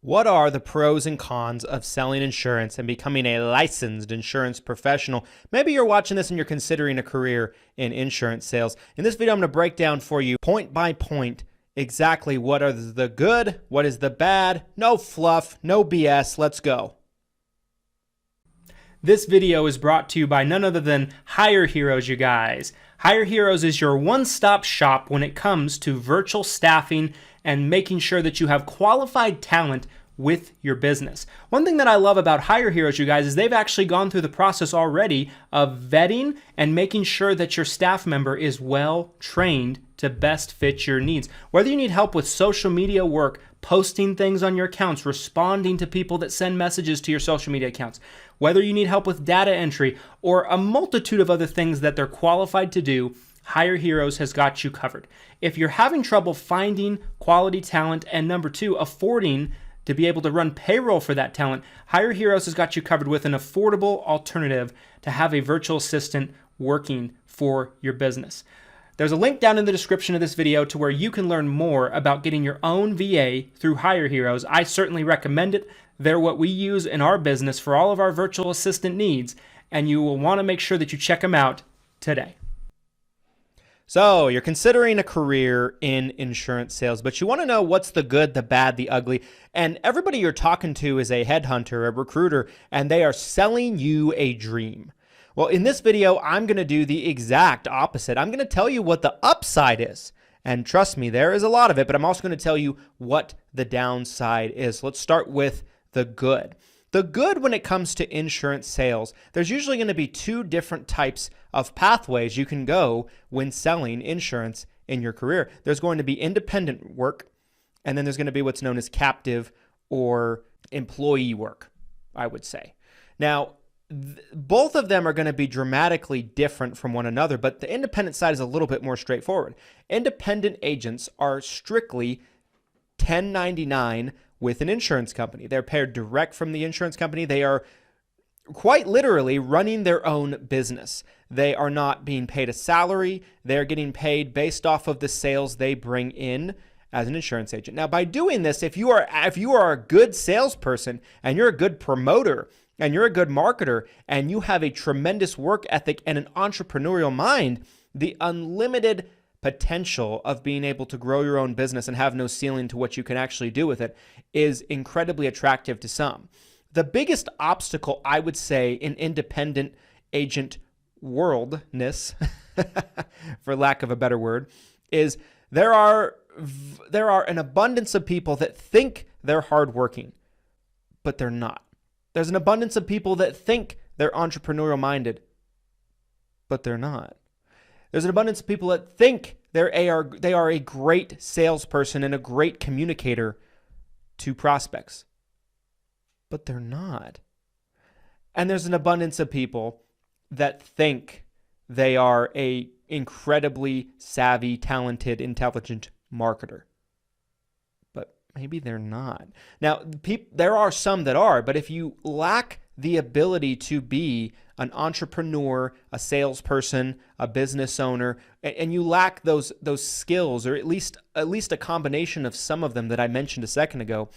What are the pros and cons of selling insurance and becoming a licensed insurance professional? Maybe you're watching this and you're considering a career in insurance sales. In this video, I'm going to break down for you point by point exactly what are the good, what is the bad, no fluff, no BS. Let's go. This video is brought to you by none other than Hire Heroes, you guys. Hire Heroes is your one-stop shop when it comes to virtual staffing and making sure that you have qualified talent with your business. One thing that I love about Hire Heroes, you guys, is they've actually gone through the process already of vetting and making sure that your staff member is well trained to best fit your needs. Whether you need help with social media work, posting things on your accounts, responding to people that send messages to your social media accounts, whether you need help with data entry or a multitude of other things that they're qualified to do, Hire Heroes has got you covered. If you're having trouble finding quality talent and number two, affording to be able to run payroll for that talent, Hire Heroes has got you covered with an affordable alternative to have a virtual assistant working for your business. There's a link down in the description of this video to where you can learn more about getting your own VA through Hire Heroes. I certainly recommend it. They're what we use in our business for all of our virtual assistant needs, and you will want to make sure that you check them out today. So you're considering a career in insurance sales, but you want to know what's the good, the bad, the ugly. And everybody you're talking to is a headhunter, a recruiter, and they are selling you a dream. Well, in this video, I'm going to do the exact opposite. I'm going to tell you what the upside is. And trust me, there is a lot of it, but I'm also going to tell you what the downside is. Let's start with the good. The good when it comes to insurance sales, there's usually going to be two different types of pathways you can go when selling insurance in your career. There's going to be independent work, and then there's going to be what's known as captive or employee work, I would say. Now, both of them are going to be dramatically different from one another, but the independent side is a little bit more straightforward. Independent agents are strictly 1099 with an insurance company. They're paid direct from the insurance company. They are quite literally running their own business. They are not being paid a salary. They're getting paid based off of the sales they bring in as an insurance agent. Now, by doing this, if you are a good salesperson and you're a good promoter and you're a good marketer and you have a tremendous work ethic and an entrepreneurial mind, the unlimited potential of being able to grow your own business and have no ceiling to what you can actually do with it is incredibly attractive to some. The biggest obstacle, I would say, in independent agent worldness, for lack of a better word, is there are an abundance of people that think they're hardworking, but they're not. There's an abundance of people that think they're entrepreneurial minded, but they're not. There's an abundance of people that think they are a great salesperson and a great communicator to prospects, but they're not. And there's an abundance of people that think they are a incredibly savvy, talented, intelligent marketer, but maybe they're not. Now, there are some that are, but if you lack the ability to be an entrepreneur, a salesperson, a business owner, and you lack those skills, or at least a combination of some of them that I mentioned a second ago,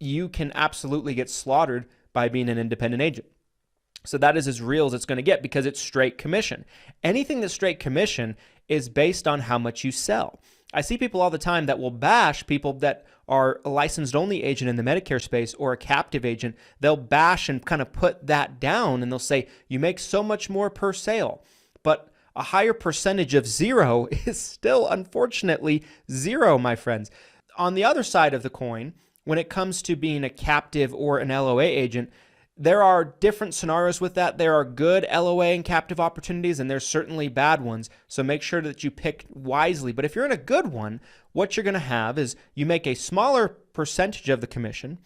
you can absolutely get slaughtered by being an independent agent. So that is as real as it's going to get because it's straight commission. Anything that's straight commission is based on how much you sell. I see people all the time that will bash people that are a licensed only agent in the Medicare space or a captive agent. They'll bash and kind of put that down and they'll say, you make so much more per sale. But a higher percentage of zero is still, unfortunately, zero, my friends. On the other side of the coin, when it comes to being a captive or an LOA agent, there are different scenarios with that. There are good LOA and captive opportunities, and there's certainly bad ones. So make sure that you pick wisely. But if you're in a good one, what you're going to have is you make a smaller percentage of the commission,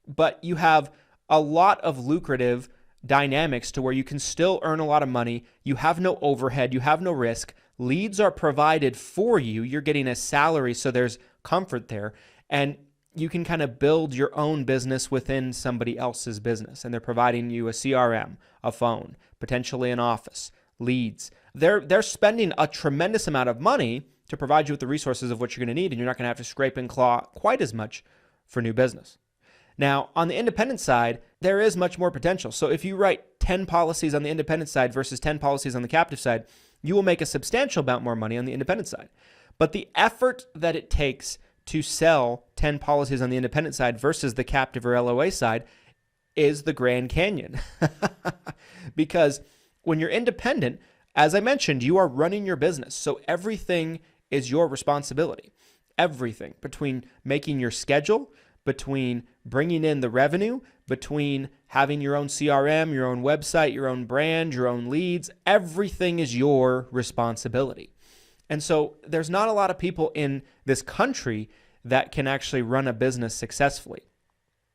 but you have a lot of lucrative dynamics to where you can still earn a lot of money. You have no overhead. You have no risk. Leads are provided for you. You're getting a salary, so there's comfort there. And you can kind of build your own business within somebody else's business, and they're providing you a CRM, a phone, potentially an office, leads. They're spending a tremendous amount of money to provide you with the resources of what you're going to need, and you're not going to have to scrape and claw quite as much for new business. Now, on the independent side, there is much more potential. So if you write 10 policies on the independent side versus 10 policies on the captive side, you will make a substantial amount more money on the independent side. But the effort that it takes to sell 10 policies on the independent side versus the captive or LOA side is the Grand Canyon. Because when you're independent, as I mentioned, you are running your business. So everything is your responsibility. Everything, between making your schedule, between bringing in the revenue, between having your own CRM, your own website, your own brand, your own leads, everything is your responsibility. And so there's not a lot of people in this country that can actually run a business successfully.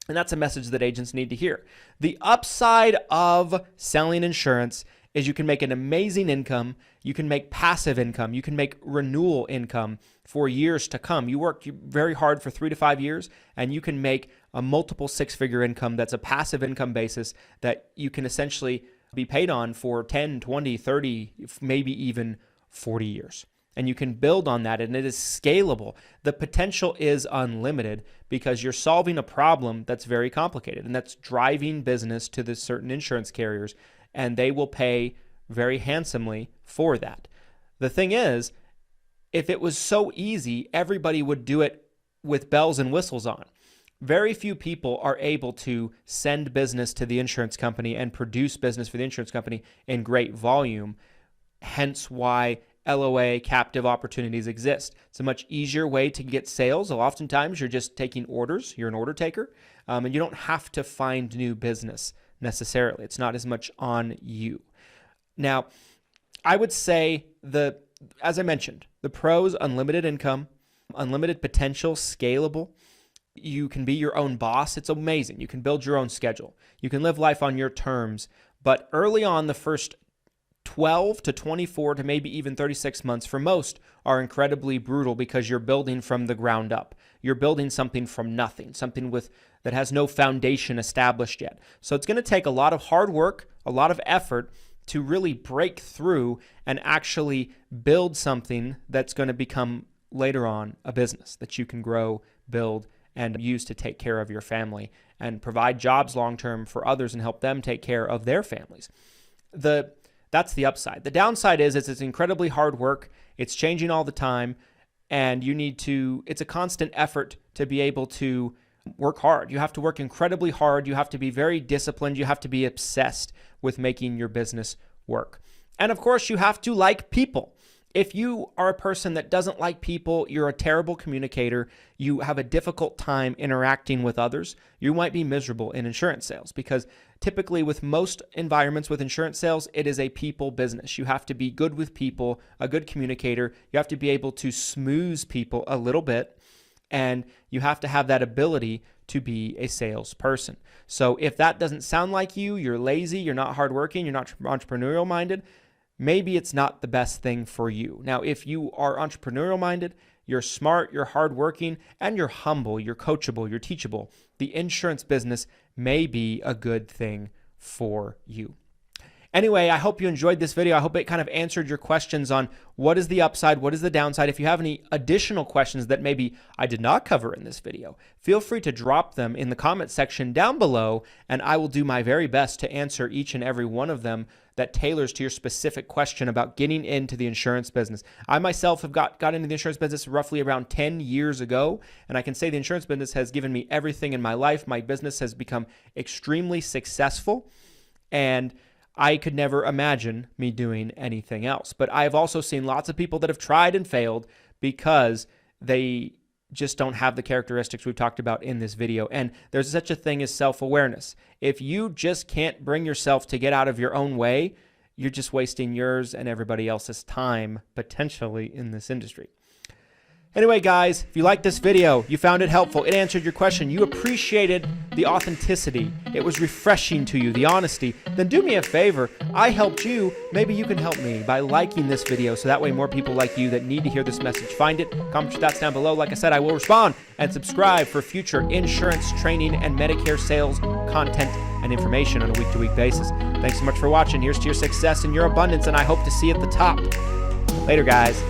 And that's a message that agents need to hear. The upside of selling insurance is you can make an amazing income, you can make passive income, you can make renewal income for years to come. You work very hard for 3 to 5 years, and you can make a multiple six-figure income that's a passive income basis that you can essentially be paid on for 10, 20, 30, maybe even 40 years. And you can build on that, and it is scalable. The potential is unlimited because you're solving a problem that's very complicated, and that's driving business to the certain insurance carriers, and they will pay very handsomely for that. The thing is, if it was so easy, everybody would do it with bells and whistles on. Very few people are able to send business to the insurance company and produce business for the insurance company in great volume, hence why LOA captive opportunities exist. It's a much easier way to get sales. Oftentimes, you're just taking orders. You're an order taker, and you don't have to find new business necessarily. It's not as much on you. Now, I would say as I mentioned, the pros: unlimited income, unlimited potential, scalable. You can be your own boss. It's amazing. You can build your own schedule. You can live life on your terms. But early on, the first 12 to 24 to maybe even 36 months for most are incredibly brutal because you're building from the ground up. You're building something from nothing, something that has no foundation established yet. So it's going to take a lot of hard work, a lot of effort to really break through and actually build something that's going to become later on a business that you can grow, build, and use to take care of your family and provide jobs long-term for others and help them take care of their families. That's the upside. The downside is it's incredibly hard work. It's changing all the time, and it's a constant effort to be able to work hard. You have to work incredibly hard. You have to be very disciplined. You have to be obsessed with making your business work. And of course, you have to like people. If you are a person that doesn't like people, you're a terrible communicator, you have a difficult time interacting with others, you might be miserable in insurance sales because typically with most environments with insurance sales, it is a people business. You have to be good with people, a good communicator. You have to be able to smooth people a little bit, and you have to have that ability to be a salesperson. So if that doesn't sound like you, you're lazy, you're not hardworking, you're not entrepreneurial minded, maybe it's not the best thing for you. Now, if you are entrepreneurial minded, you're smart, you're hardworking, and you're humble, you're coachable, you're teachable, the insurance business may be a good thing for you. Anyway, I hope you enjoyed this video. I hope it kind of answered your questions on what is the upside, what is the downside. If you have any additional questions that maybe I did not cover in this video, feel free to drop them in the comment section down below, and I will do my very best to answer each and every one of them that tailors to your specific question about getting into the insurance business. I myself have got into the insurance business roughly around 10 years ago, and I can say the insurance business has given me everything in my life. My business has become extremely successful, and I could never imagine me doing anything else. But I've also seen lots of people that have tried and failed because they just don't have the characteristics we've talked about in this video. And there's such a thing as self-awareness. If you just can't bring yourself to get out of your own way, you're just wasting yours and everybody else's time potentially in this industry. Anyway, guys, if you liked this video, you found it helpful, it answered your question, you appreciated the authenticity, it was refreshing to you, the honesty, then do me a favor. I helped you. Maybe you can help me by liking this video so that way more people like you that need to hear this message find it. Comment your thoughts down below. Like I said, I will respond, and subscribe for future insurance training and Medicare sales content and information on a week-to-week basis. Thanks so much for watching. Here's to your success and your abundance, and I hope to see you at the top. Later, guys.